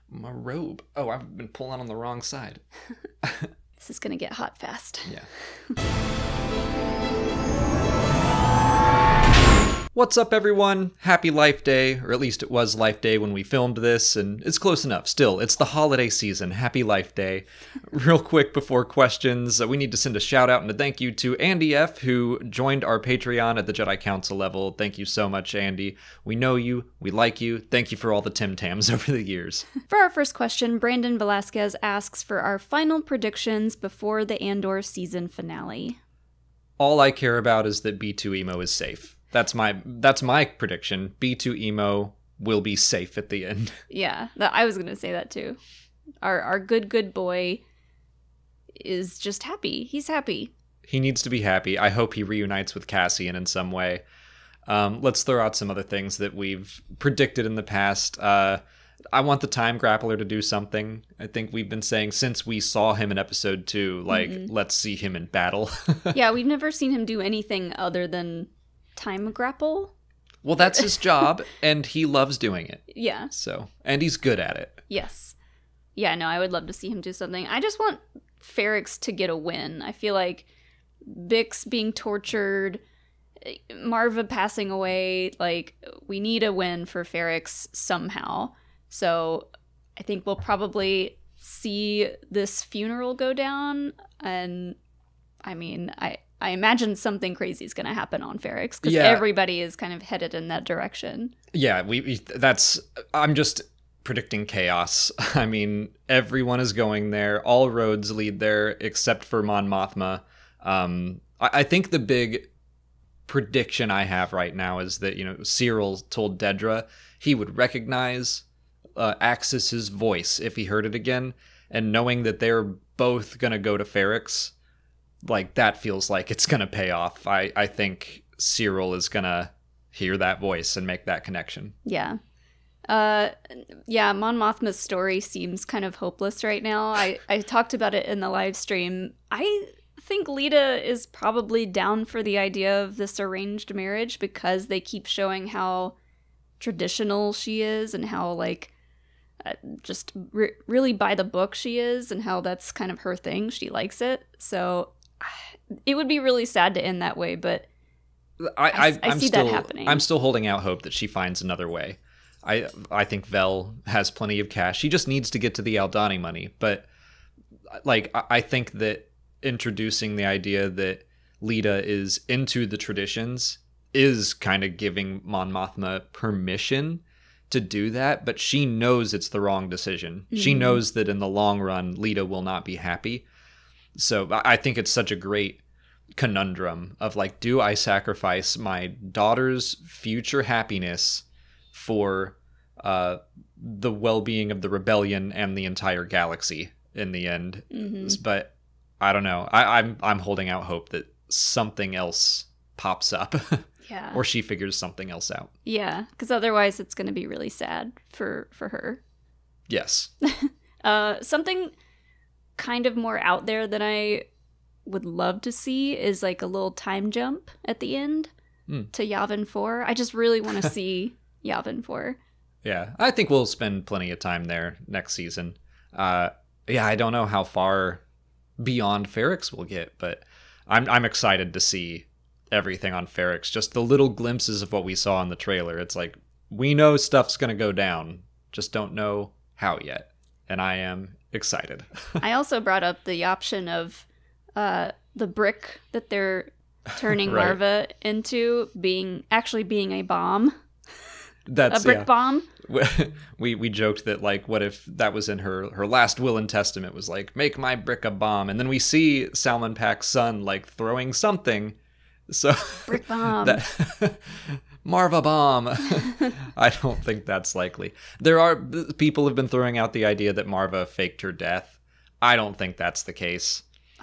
My robe. Oh, I've been pulling on the wrong side. This is gonna get hot fast. Yeah. What's up, everyone? Happy Life Day, or at least it was Life Day when we filmed this, and it's close enough. Still, it's the holiday season. Happy Life Day. Real quick before questions, we need to send a shout out and a thank you to Andy F., who joined our Patreon at the Jedi Council level. Thank you so much, Andy. We know you. We like you. Thank you for all the Tim Tams over the years. For our first question, Brandon Velasquez asks for our final predictions before the Andor season finale. All I care about is that B2 Emo is safe. That's my prediction. B2 Emo will be safe at the end. Yeah, I was going to say that too. Our good boy is just happy. He's happy. He needs to be happy. I hope he reunites with Cassian in some way. Let's throw out some other things that we've predicted in the past. I want the Time Grappler to do something. I think we've been saying since we saw him in episode 2, like, let's see him in battle. Yeah, we've never seen him do anything other than time grapple. Well, that's his job, and he loves doing it. Yeah. So, and he's good at it. Yes. Yeah, no, I would love to see him do something. I just want Ferrix to get a win. I feel like Bix being tortured, Marva passing away, like, we need a win for Ferrix somehow. So I think we'll probably see this funeral go down, and I mean, I imagine something crazy is going to happen on Ferrix, because everybody is kind of headed in that direction. Yeah, I'm just predicting chaos. I mean, everyone is going there. All roads lead there, except for Mon Mothma. I think the big prediction I have right now is that, Cyril told Dedra he would recognize Axis's voice if he heard it again, and knowing that they're both going to go to Ferrix, like, that feels like it's going to pay off. I think Cyril is going to hear that voice and make that connection. Yeah. Mon Mothma's story seems kind of hopeless right now. I talked about it in the live stream. I think Lita is probably down for the idea of this arranged marriage because they keep showing how traditional she is and how, like, just really by the book she is, and how that's kind of her thing. She likes it. So it would be really sad to end that way, but I see that happening. I'm still holding out hope that she finds another way. I think Vel has plenty of cash. She just needs to get to the Aldani money. But, like, I think that introducing the idea that Lita is into the traditions is kind of giving Mon Mothma permission to do that, but she knows it's the wrong decision. Mm-hmm. She knows that in the long run, Lita will not be happy. So I think it's such a great conundrum of, like, do I sacrifice my daughter's future happiness for the well-being of the rebellion and the entire galaxy in the end? Mm-hmm. But I don't know. I'm holding out hope that something else pops up. Yeah. Or she figures something else out. Yeah, because otherwise it's going to be really sad for her. Yes. Something kind of more out there that I would love to see is, like, a little time jump at the end to Yavin 4. I just really want to see Yavin 4. Yeah, I think we'll spend plenty of time there next season. I don't know how far beyond Ferrix we'll get, but I'm excited to see everything on Ferrix. Just the little glimpses of what we saw in the trailer. It's like, we know stuff's going to go down, just don't know how yet. And I am excited. I also brought up the option of the brick that they're turning right. Marva into being a bomb. That's a brick bomb. We joked that, like, what if that was in her last will and testament, was like, make my brick a bomb, and then we see Salmon Pack's son, like, throwing something. So brick bomb. Marva bomb. I don't think that's likely. People have been throwing out the idea that Marva faked her death. I don't think that's the case.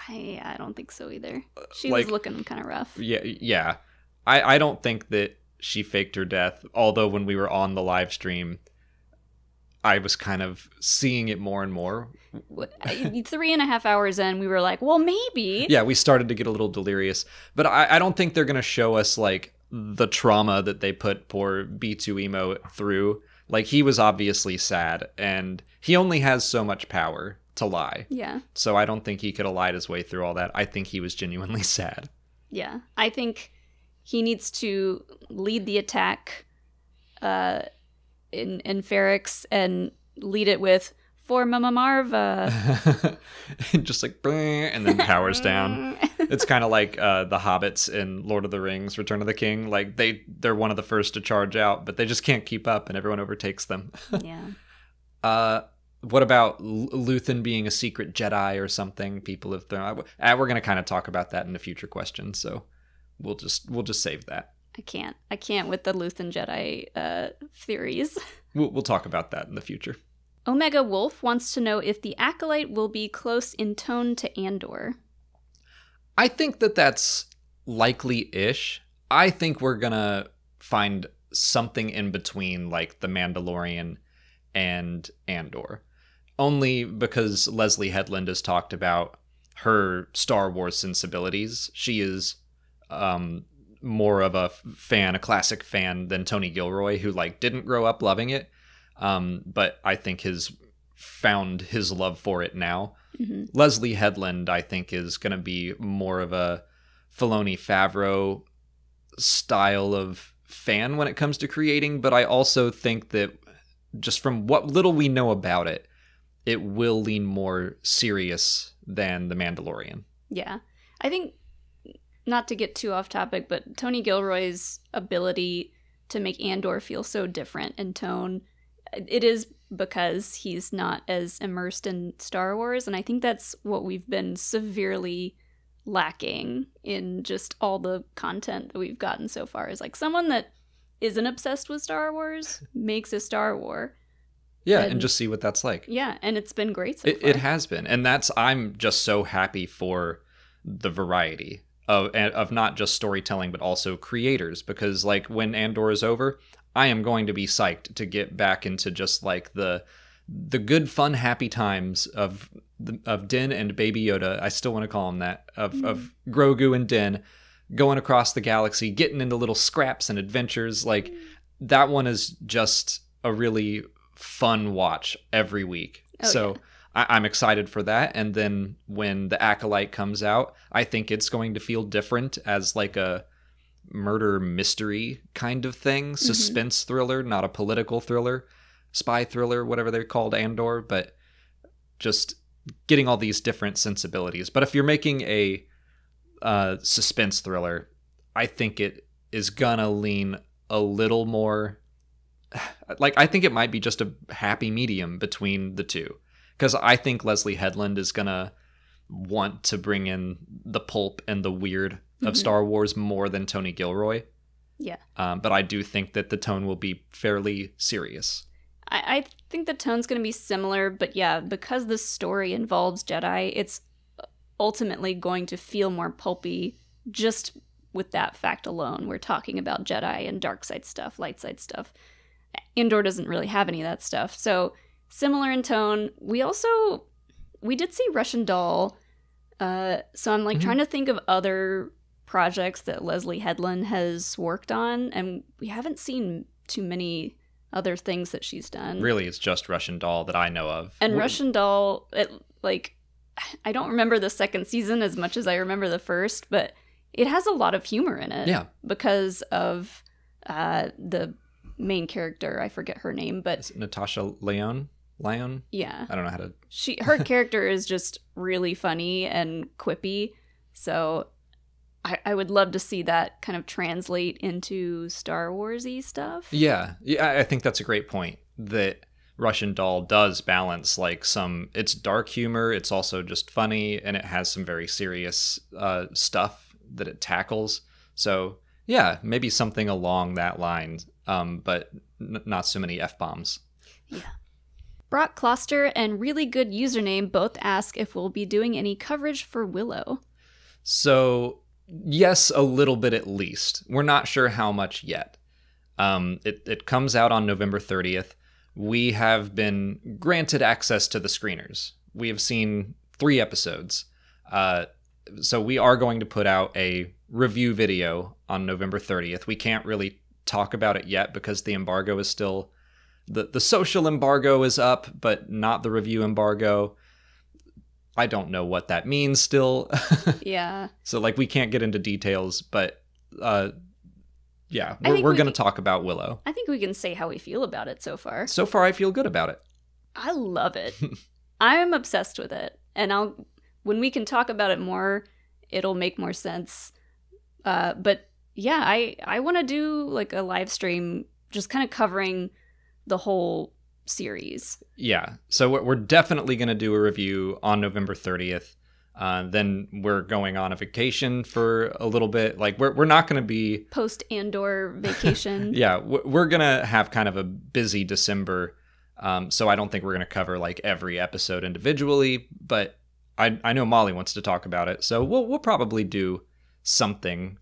I don't think so either. She was looking kind of rough. Yeah. I don't think that she faked her death, although when we were on the live stream, I was kind of seeing it more and more. 3.5 hours in, we were like, well, maybe. Yeah, we started to get a little delirious. But I don't think they're going to show us, like, the trauma that they put poor B2 Emo through. Like, he was obviously sad, and he only has so much power to lie. Yeah. So I don't think he could have lied his way through all that. I think he was genuinely sad. Yeah. I think he needs to lead the attack in Ferrix and lead it with "For Mama Marva." Just like, and then powers down. It's kind of like the hobbits in Lord of the Rings, Return of the King. Like, they're one of the first to charge out, but they just can't keep up, and everyone overtakes them. Yeah. What about Luthen being a secret Jedi or something? People have thrown. We're going to kind of talk about that in a future question, so we'll just save that. I can't with the Luthen Jedi theories. We'll talk about that in the future. Omega Wolf wants to know if the Acolyte will be close in tone to Andor. I think that's likely-ish. I think we're going to find something in between, like The Mandalorian and Andor. Only because Leslie Headland has talked about her Star Wars sensibilities. She is more of a classic fan than Tony Gilroy, who like didn't grow up loving it, but I think has found his love for it now. Mm-hmm. Leslie Headland, I think, is going to be more of a Filoni Favreau style of fan when it comes to creating, but I also think that just from what little we know about it, it will lean more serious than The Mandalorian. Yeah. I think, not to get too off topic, but Tony Gilroy's ability to make Andor feel so different in tone, it is because he's not as immersed in Star Wars, and I think that's what we've been severely lacking in just all the content that we've gotten so far, is like someone that isn't obsessed with Star Wars makes a Star War. Yeah, and just see what that's like. Yeah, and it's been great so far. It has been, and I'm just so happy for the variety of not just storytelling, but also creators, because like when Andor is over, I am going to be psyched to get back into just like the good, fun, happy times of Din and Baby Yoda. I still want to call him that, of Grogu and Din going across the galaxy, getting into little scraps and adventures. Like, that one is just a really fun watch every week. So yeah. I'm excited for that. And then when the Acolyte comes out, I think it's going to feel different as like a murder mystery kind of thing, suspense thriller, not a political thriller, spy thriller, whatever they're called, Andor, but just getting all these different sensibilities. But if you're making a suspense thriller, I think it is gonna lean a little more, like, I think it might be just a happy medium between the two, because I think Leslie Headland is gonna want to bring in the pulp and the weird of Star Wars more than Tony Gilroy. Yeah. But I do think that the tone will be fairly serious. I think the tone's going to be similar, but yeah, because the story involves Jedi, it's ultimately going to feel more pulpy just with that fact alone. We're talking about Jedi and dark side stuff, light side stuff. Andor doesn't really have any of that stuff. So similar in tone. We did see Russian Doll. So I'm like trying to think of other projects that Leslie Headland has worked on, and we haven't seen too many other things that she's done. Really, it's just Russian Doll that I know of. And Russian Doll, I don't remember the second season as much as I remember the first, but it has a lot of humor in it. Yeah. Because of the main character, I forget her name, but... Is it Natasha Lyonne? Yeah. I don't know how to... Her character is just really funny and quippy, so I would love to see that kind of translate into Star Wars-y stuff. Yeah, I think that's a great point, that Russian Doll does balance like it's dark humor, it's also just funny, and it has some very serious stuff that it tackles. So yeah, maybe something along that line, but not so many F-bombs. Yeah. Brock Kloster and Really Good Username both ask if we'll be doing any coverage for Willow. So yes, a little bit at least. We're not sure how much yet. It comes out on November 30th. We have been granted access to the screeners. We have seen 3 episodes. So we are going to put out a review video on November 30th. We can't really talk about it yet because the embargo is still the social embargo is up, but not the review embargo. I don't know what that means still. Yeah. So like we can't get into details, but yeah, we're going to talk about Willow. I think we can say how we feel about it so far. So far, I feel good about it. I love it. I'm obsessed with it. And when we can talk about it more, it'll make more sense. But yeah, I want to do like a live stream just kind of covering the whole series. Yeah. So we're definitely going to do a review on November 30th. Then we're going on a vacation for a little bit. Like we're not going to be post Andor vacation. Yeah, we're going to have kind of a busy December. So I don't think we're going to cover like every episode individually, but I know Molly wants to talk about it. So we'll probably do something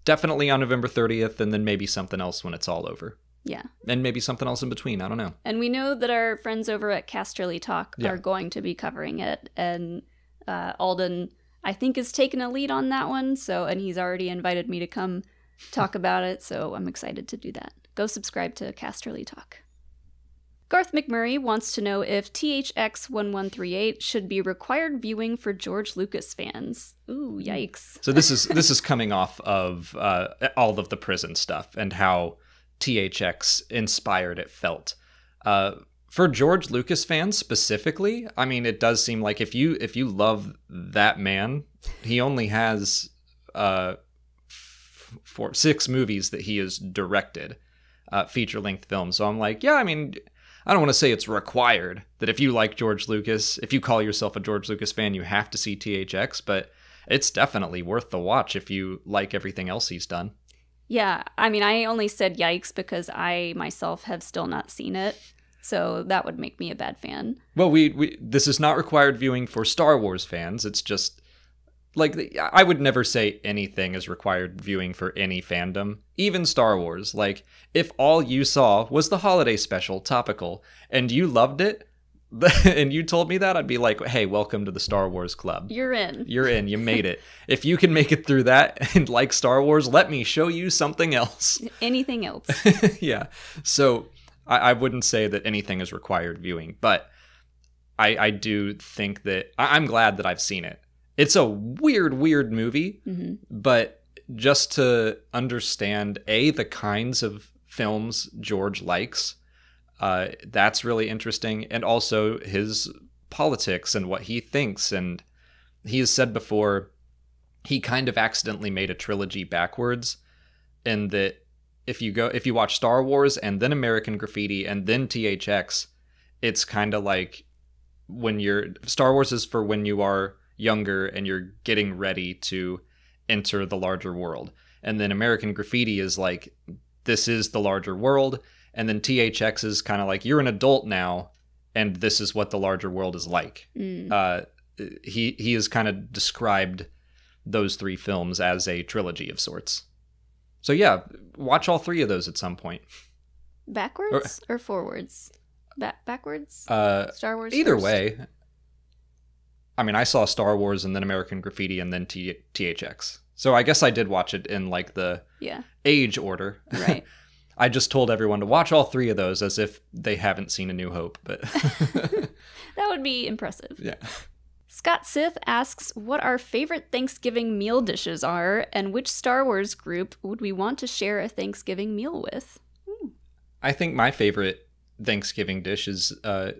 definitely on November 30th, and then maybe something else when it's all over. Yeah. And maybe something else in between. I don't know. And we know that our friends over at Casterly Talk are going to be covering it. And Alden, I think, is taking a lead on that one. And he's already invited me to come talk about it. So I'm excited to do that. Go subscribe to Casterly Talk. Garth McMurray wants to know if THX 1138 should be required viewing for George Lucas fans. Ooh, yikes. So this is coming off of all of the prison stuff and how THX inspired it felt. For George Lucas fans specifically, I mean, it does seem like if you love that man, he only has 6 movies that he has directed, feature-length films. So I'm like, yeah, I mean, I don't want to say it's required that if you like George Lucas, if you call yourself a George Lucas fan, you have to see THX, but it's definitely worth the watch if you like everything else he's done. Yeah, I mean, I only said yikes because I myself have still not seen it, so that would make me a bad fan. Well, this is not required viewing for Star Wars fans. It's just, like, I would never say anything is required viewing for any fandom, even Star Wars. Like, if all you saw was the holiday special, topical, and you loved it, and you told me that, I'd be like, hey, welcome to the Star Wars club. You're in. You're in. You made it. If you can make it through that and like Star Wars, let me show you something else. Anything else. Yeah. So I wouldn't say that anything is required viewing, but I do think that I'm glad that I've seen it. It's a weird movie, but just to understand, the kinds of films George likes, that's really interesting, and also his politics and what he thinks. And he has said before he kind of accidentally made a trilogy backwards, in that if you watch Star Wars and then American Graffiti and then THX, it's kind of like Star Wars is for when you are younger and you're getting ready to enter the larger world, and then American Graffiti is like, this is the larger world. And then THX is kind of like, you're an adult now, and this is what the larger world is like. He has kind of described those 3 films as a trilogy of sorts. So yeah, watch all 3 of those at some point. Backwards or forwards? Backwards? Star Wars either first? Way. I mean, I saw Star Wars and then American Graffiti and then THX. So I guess I did watch it in like the age order. Right. I just told everyone to watch all 3 of those as if they haven't seen A New Hope, but that would be impressive. Yeah. Scott Sith asks what our favorite Thanksgiving meal dishes are, and which Star Wars group would we want to share a Thanksgiving meal with? I think my favorite Thanksgiving dish is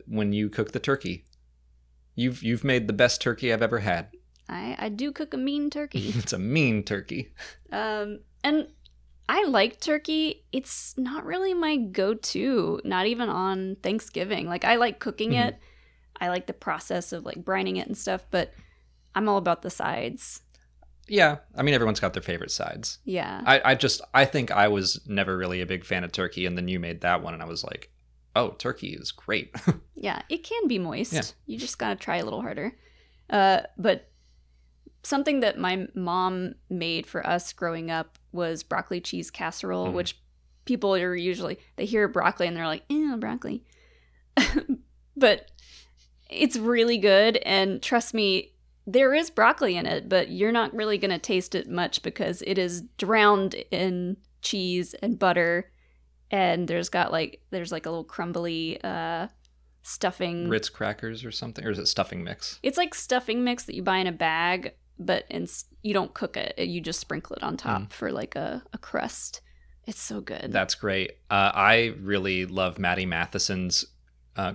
when you cook the turkey. You've made the best turkey I've ever had. I do cook a mean turkey. It's a mean turkey. And I like turkey. It's not really my go-to, not even on Thanksgiving. Like, I like cooking it. I like the process of like brining it and stuff, but I'm all about the sides. Yeah. I mean, everyone's got their favorite sides. Yeah. I think I was never really a big fan of turkey, and then you made that one and I was like, oh, turkey is great. Yeah, it can be moist. Yeah. You just gotta try a little harder. But something that my mom made for us growing up was broccoli cheese casserole, which people are usually, they hear broccoli and they're like, ew, broccoli. But it's really good, and trust me, there is broccoli in it, but you're not really going to taste it much because it is drowned in cheese and butter and there's like a little crumbly stuffing. Ritz crackers or something, or is it stuffing mix? It's like stuffing mix that you buy in a bag, but you don't cook it. You just sprinkle it on top for like a crust. It's so good. That's great. I really love Maddie Matheson's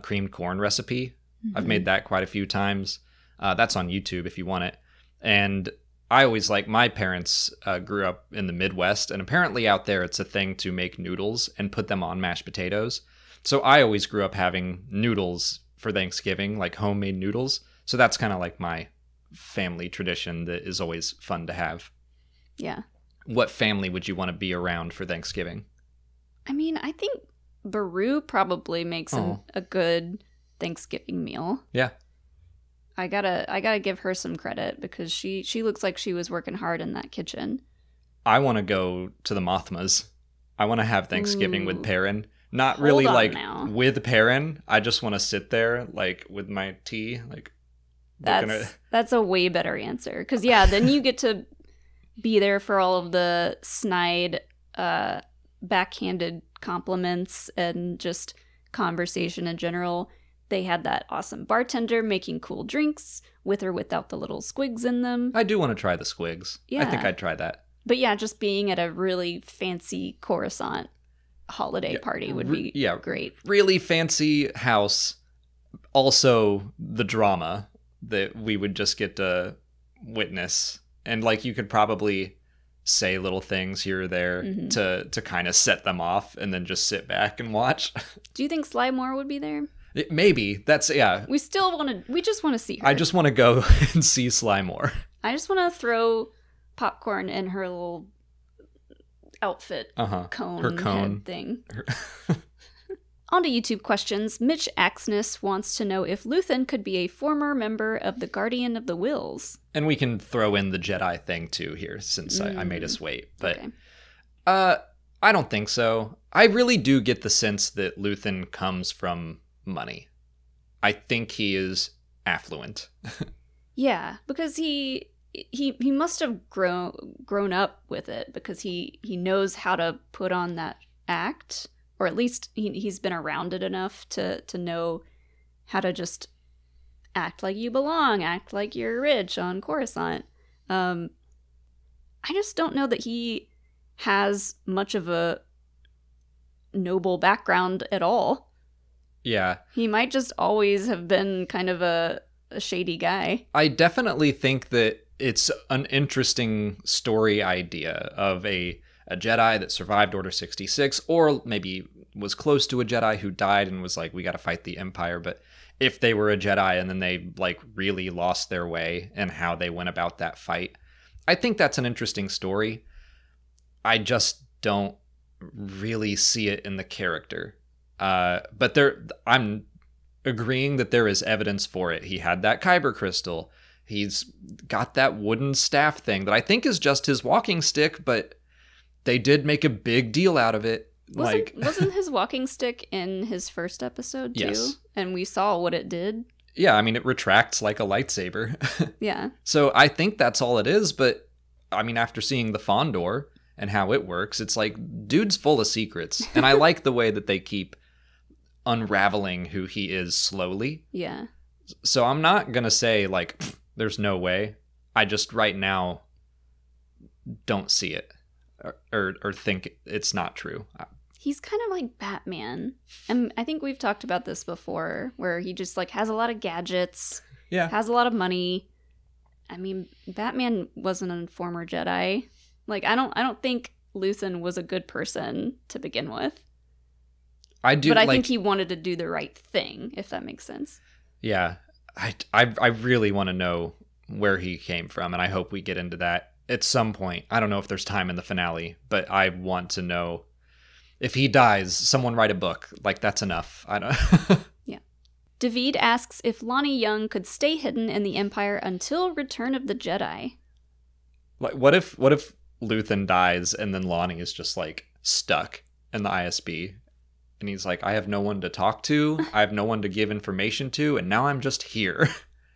creamed corn recipe. I've made that quite a few times. That's on YouTube if you want it. And I always my parents grew up in the Midwest, and apparently out there it's a thing to make noodles and put them on mashed potatoes. So I always grew up having noodles for Thanksgiving, like homemade noodles. So that's kind of like my family tradition that is always fun to have. Yeah. What family would you want to be around for Thanksgiving? I mean, I think Baru probably makes a good Thanksgiving meal. Yeah. I gotta give her some credit because she looks like she was working hard in that kitchen. I want to go to the Mothmas. I want to have Thanksgiving with Perrin. Not Hold really on now. with Perrin. I just want to sit there with my tea, That's a way better answer because then you get to be there for all of the snide, backhanded compliments and just conversation in general. They had that awesome bartender making cool drinks with or without the little squigs in them. I do want to try the squigs. Yeah. I think I'd try that. But just being at a really fancy Coruscant holiday party would be great. Really fancy house. Also, the drama that we would just get to witness. And you could probably say little things here or there to kind of set them off and then just sit back and watch. Do you think Sly Moore would be there? Maybe. That's, yeah. We just want to see her. I just want to go and see Sly Moore. I just want to throw popcorn in her little outfit cone, her cone head thing. On to YouTube questions. Mitch Axness wants to know if Luthen could be a former member of the Guardian of the Whills. And we can throw in the Jedi thing too here, since I made us wait. But okay. I don't think so. I really do get the sense that Luthen comes from money. I think he is affluent. Yeah, because he must have grown up with it because he knows how to put on that act. Or at least he's been around it enough to know how to just act like you belong, act like you're rich on Coruscant. I just don't know that he has much of a noble background at all. Yeah. He might just always have been kind of a shady guy. I definitely think that it's an interesting story idea of a Jedi that survived Order 66, or maybe was close to a Jedi who died and was we got to fight the Empire. But if they were a Jedi and then they really lost their way and how they went about that fight, I think that's an interesting story. I just don't really see it in the character. But I'm agreeing that there is evidence for it. He had that Kyber crystal. He's got that wooden staff thing that I think is just his walking stick, but they did make a big deal out of it. Wasn't his walking stick in his first episode too? Yes. And we saw what it did. Yeah, I mean, it retracts like a lightsaber. Yeah. So I think that's all it is, but I mean, after seeing the Fondor and how it works, it's dude's full of secrets. And I like the way that they keep unraveling who he is slowly. Yeah. So I'm not going to say there's no way. I just right now don't see it. Or think it's not true. He's kind of like Batman. And I think we've talked about this before, where he just has a lot of gadgets, has a lot of money. I mean, Batman wasn't a former Jedi. I don't think Luthen was a good person to begin with. I do, but I think he wanted to do the right thing, if that makes sense. Yeah, I really want to know where he came from, and I hope we get into that at some point. I don't know if there's time in the finale, but I want to know if he dies. Someone write a book. That's enough. I don't. Yeah. David asks if Lonnie Young could stay hidden in the Empire until Return of the Jedi. What if Luthen dies and then Lonnie is just stuck in the ISB, and he's I have no one to talk to, I have no one to give information to, and now I'm just here.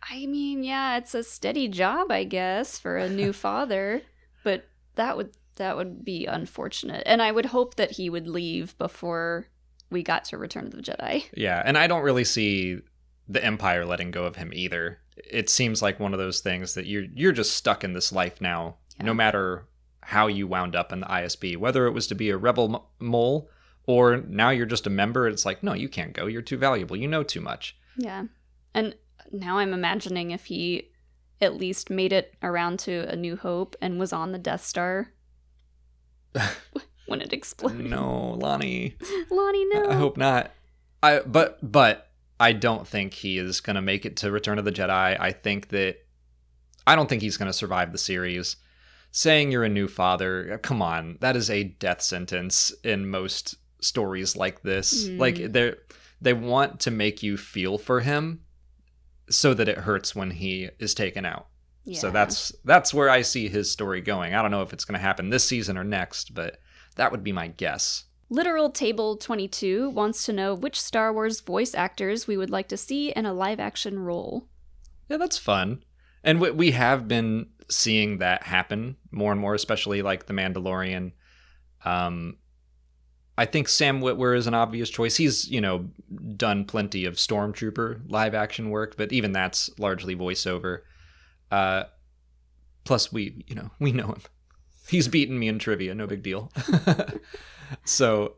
I mean, yeah, it's a steady job, I guess, for a new father, but that would That would be unfortunate. And I would hope that he would leave before we got to Return of the Jedi. Yeah, and I don't really see the Empire letting go of him either. It seems like one of those things that you're just stuck in this life now, no matter how you wound up in the ISB, whether it was to be a rebel mole or now you're just a member. It's like, no, you can't go. You're too valuable. You know too much. Yeah. And now I'm imagining if he at least made it around to A New Hope and was on the Death Star when it exploded. No, Lonnie. Lonnie, no. I hope not. But I don't think he is going to make it to Return of the Jedi. I don't think he's going to survive the series. Saying you're a new father, come on, that is a death sentence in most stories like this. Like they want to make you feel for him so that it hurts when he is taken out. Yeah. So that's where I see his story going. I don't know if it's going to happen this season or next, but that would be my guess. Literal Table 22 wants to know which Star Wars voice actors we would like to see in a live-action role. Yeah, that's fun. And we have been seeing that happen more and more, especially like The Mandalorian. I think Sam Witwer is an obvious choice. He's, done plenty of Stormtrooper live-action work, but even that's largely voiceover. Plus, we know him. He's beaten me in trivia, no big deal. So,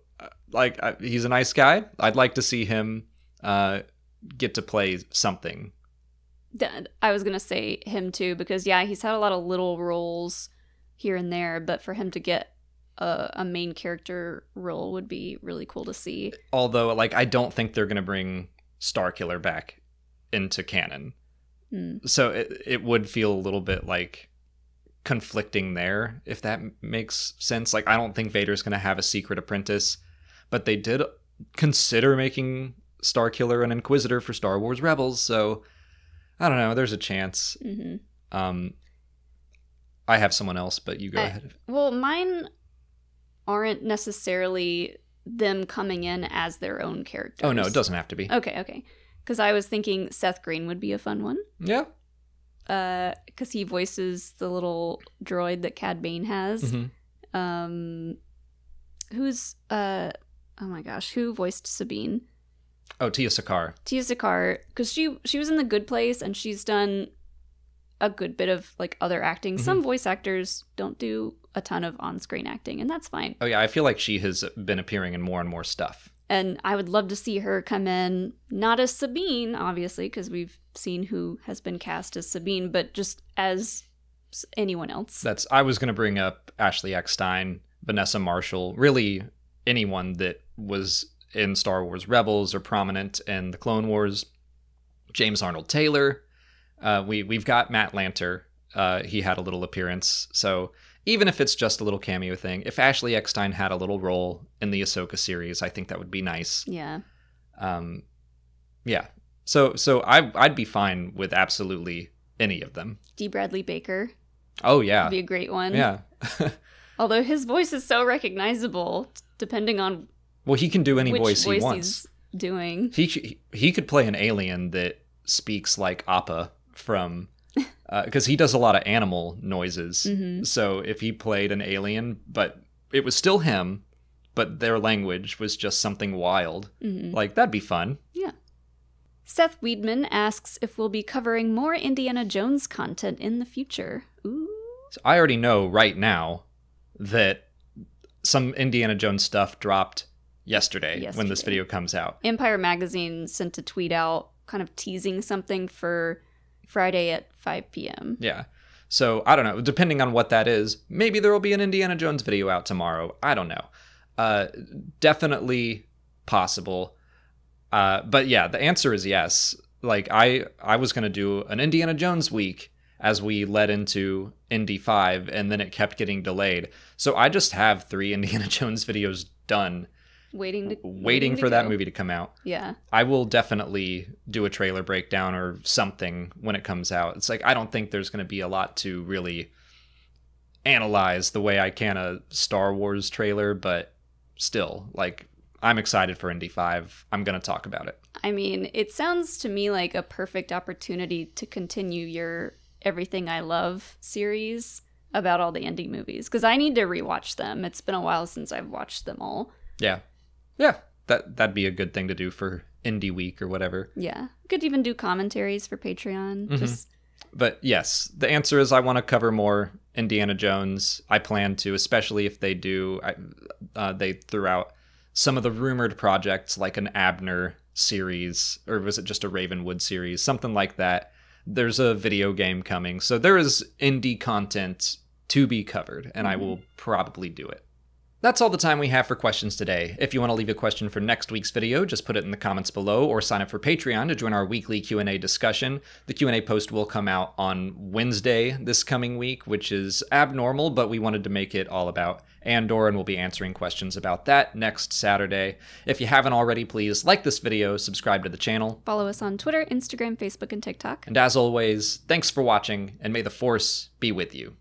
he's a nice guy. I'd like to see him get to play something. I was going to say him too, because, he's had a lot of little roles here and there, but for him to get a main character role would be really cool to see. Although, I don't think they're going to bring Starkiller back into canon. So it would feel a little bit conflicting there, if that makes sense. I don't think Vader's going to have a secret apprentice, but they did consider making Starkiller an Inquisitor for Star Wars Rebels, so I don't know, there's a chance. I have someone else, but you go ahead. Well, mine aren't necessarily them coming in as their own characters. Oh no, it doesn't have to be. Okay. Because I was thinking Seth Green would be a fun one. Yeah. Because he voices the little droid that Cad Bane has. Who's oh my gosh, who voiced Sabine? Oh, Tia Sakar. Tia Sakar, because she was in The Good Place, and she's done a good bit of other acting. Some voice actors don't do a ton of on-screen acting, and that's fine. Oh yeah, I feel like she has been appearing in more and more stuff. And I would love to see her come in, not as Sabine, obviously, because we've seen who has been cast as Sabine, but just as anyone else. I was going to bring up Ashley Eckstein, Vanessa Marshall, really anyone that was in Star Wars Rebels or prominent in the Clone Wars. James Arnold Taylor. We've got Matt Lanter. He had a little appearance. So even if it's just a little cameo thing, if Ashley Eckstein had a little role in the Ahsoka series, I think that would be nice. Yeah. Yeah. So I'd be fine with absolutely any of them. D. Bradley Baker. Oh, yeah. Would be a great one. Yeah. Although his voice is so recognizable, depending on well, he can do any voice he wants. He's doing. He could play an alien that speaks like Appa from... because he does a lot of animal noises. So if he played an alien, but it was still him, but their language was just something wild, that'd be fun. Yeah. Seth Weedman asks if we'll be covering more Indiana Jones content in the future. Ooh. So I already know right now that some Indiana Jones stuff dropped yesterday when this video comes out. Empire Magazine sent a tweet out kind of teasing something for Friday at 5 p.m. Yeah. So, I don't know. Depending on what that is, maybe there will be an Indiana Jones video out tomorrow. I don't know. Definitely possible. But yeah, the answer is yes. I was going to do an Indiana Jones week as we led into Indy 5, and then it kept getting delayed. So I just have 3 Indiana Jones videos done. Waiting for that movie to come out. Yeah. I will definitely do a trailer breakdown or something when it comes out. It's I don't think there's going to be a lot to really analyze the way I can a Star Wars trailer, but still, I'm excited for Indy 5. I'm going to talk about it. I mean, it sounds to me like a perfect opportunity to continue your Everything I Love series about all the indie movies, because I need to rewatch them. It's been a while since I've watched them all. Yeah. That'd be a good thing to do for Indie Week or whatever. Yeah. Could even do commentaries for Patreon. But yes, the answer is I want to cover more Indiana Jones. I plan to, especially if they do. They threw out some of the rumored projects, like an Abner series, or was it just a Ravenwood series? Something like that. There's a video game coming. So there is indie content to be covered, and I will probably do it. That's all the time we have for questions today. If you want to leave a question for next week's video, just put it in the comments below or sign up for Patreon to join our weekly Q&A discussion. The Q&A post will come out on Wednesday this coming week, which is abnormal, but we wanted to make it all about Andor, and we'll be answering questions about that next Saturday. If you haven't already, please like this video, subscribe to the channel. Follow us on Twitter, Instagram, Facebook, and TikTok. And as always, thanks for watching, and may the Force be with you.